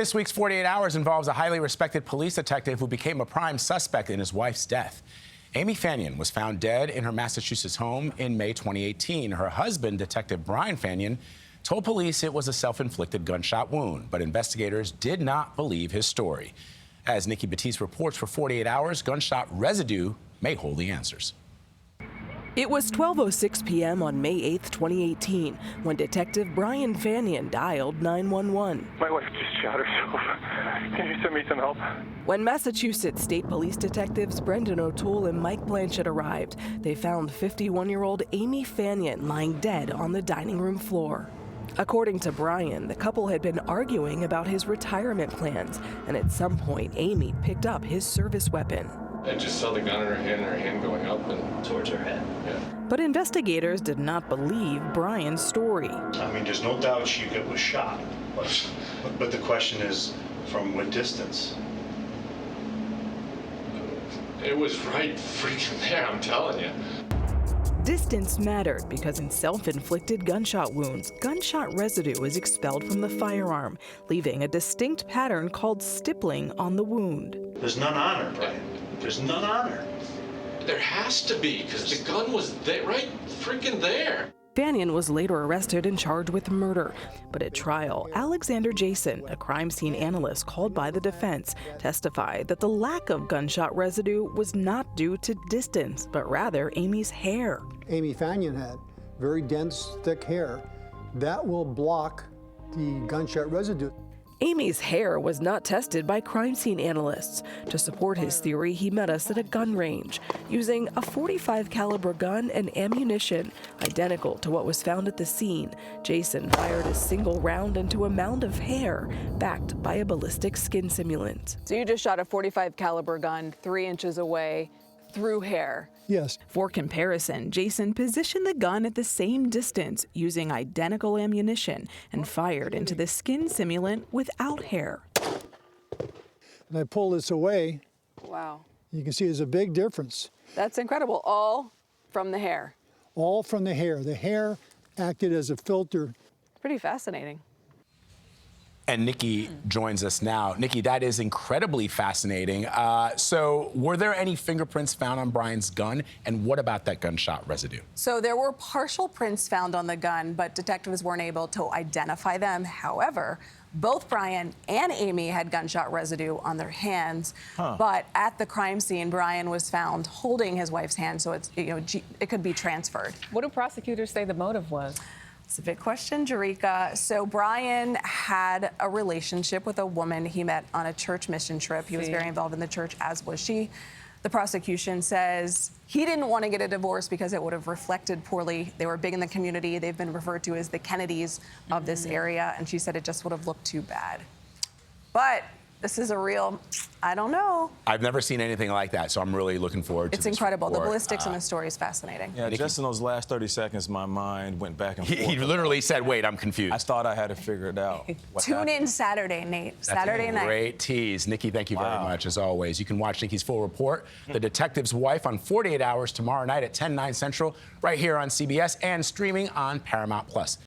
This week's 48 Hours involves a highly respected police detective who became a prime suspect in his wife's death. Amy Fanion was found dead in her Massachusetts home in May 2018. Her husband, Detective Brian Fanion, told police it was a self-inflicted gunshot wound, but investigators did not believe his story. As Nikki Battiste reports for 48 Hours, gunshot residue may hold the answers. It was 12:06 p.m. on May 8, 2018, when Detective Brian Fanion dialed 911. My wife just shot herself. Can you send me some help? When Massachusetts State Police detectives Brendan O'Toole and Mike Blanchett arrived, they found 51-year-old Amy Fanion lying dead on the dining room floor. According to Brian, the couple had been arguing about his retirement plans, and at some point, Amy picked up his service weapon. I just saw the gun in her hand going up and towards her head. Yeah. But investigators did not believe Brian's story. I mean, there's no doubt she was shot, but the question is, from what distance? It was right freaking there, I'm telling you. Distance mattered because in self-inflicted gunshot wounds, gunshot residue is expelled from the firearm, leaving a distinct pattern called stippling on the wound. There's none on her, Brian. There's none on her. There has to be, because the gun was there, right freaking there. Fanion was later arrested and charged with murder. But at trial, Alexander Jason, a crime scene analyst called by the defense, testified that the lack of gunshot residue was not due to distance, but rather Amy's hair. Amy Fanion had very dense, thick hair. That will block the gunshot residue. Amy's hair was not tested by crime scene analysts. To support his theory, he met us at a gun range, using a .45 caliber gun and ammunition, identical to what was found at the scene. Jason fired a single round into a mound of hair, backed by a ballistic skin simulant. So you just shot a .45 caliber gun 3 inches away through hair. Yes. For comparison, Jason positioned the gun at the same distance using identical ammunition and fired into the skin simulant without hair. And I pull this away. Wow. You can see there's a big difference. That's incredible. All from the hair. All from the hair. The hair acted as a filter. Pretty fascinating. And Nikki joins us now. Nikki, that is incredibly fascinating. So were there any fingerprints found on Brian's gun? And what about that gunshot residue? So there were partial prints found on the gun, but detectives weren't able to identify them. However, both Brian and Amy had gunshot residue on their hands. But at the crime scene, Brian was found holding his wife's hand, so it's, it could be transferred. What do prosecutors say the motive was? It's a big question, Jerika. So Brian had a relationship with a woman he met on a church mission trip. He was very involved in the church, as was she. The prosecution says he didn't want to get a divorce because it would have reflected poorly. They were big in the community. They've been referred to as the Kennedys of this area, and she said it just would have looked too bad. But this is a real, I don't know. I've never seen anything like that, so I'm really looking forward to It's this incredible. report. The ballistics in the story is fascinating. Yeah, just in those last 30 seconds, my mind went back and forth. He literally said, wait, I'm confused. I thought I had it figured out. Tune in Saturday, Nate. Saturday night. Great tease. Nikki, thank you very much, as always. You can watch Nikki's full report, The Detective's Wife, on 48 Hours tomorrow night at 10, 9 Central, right here on CBS and streaming on Paramount+.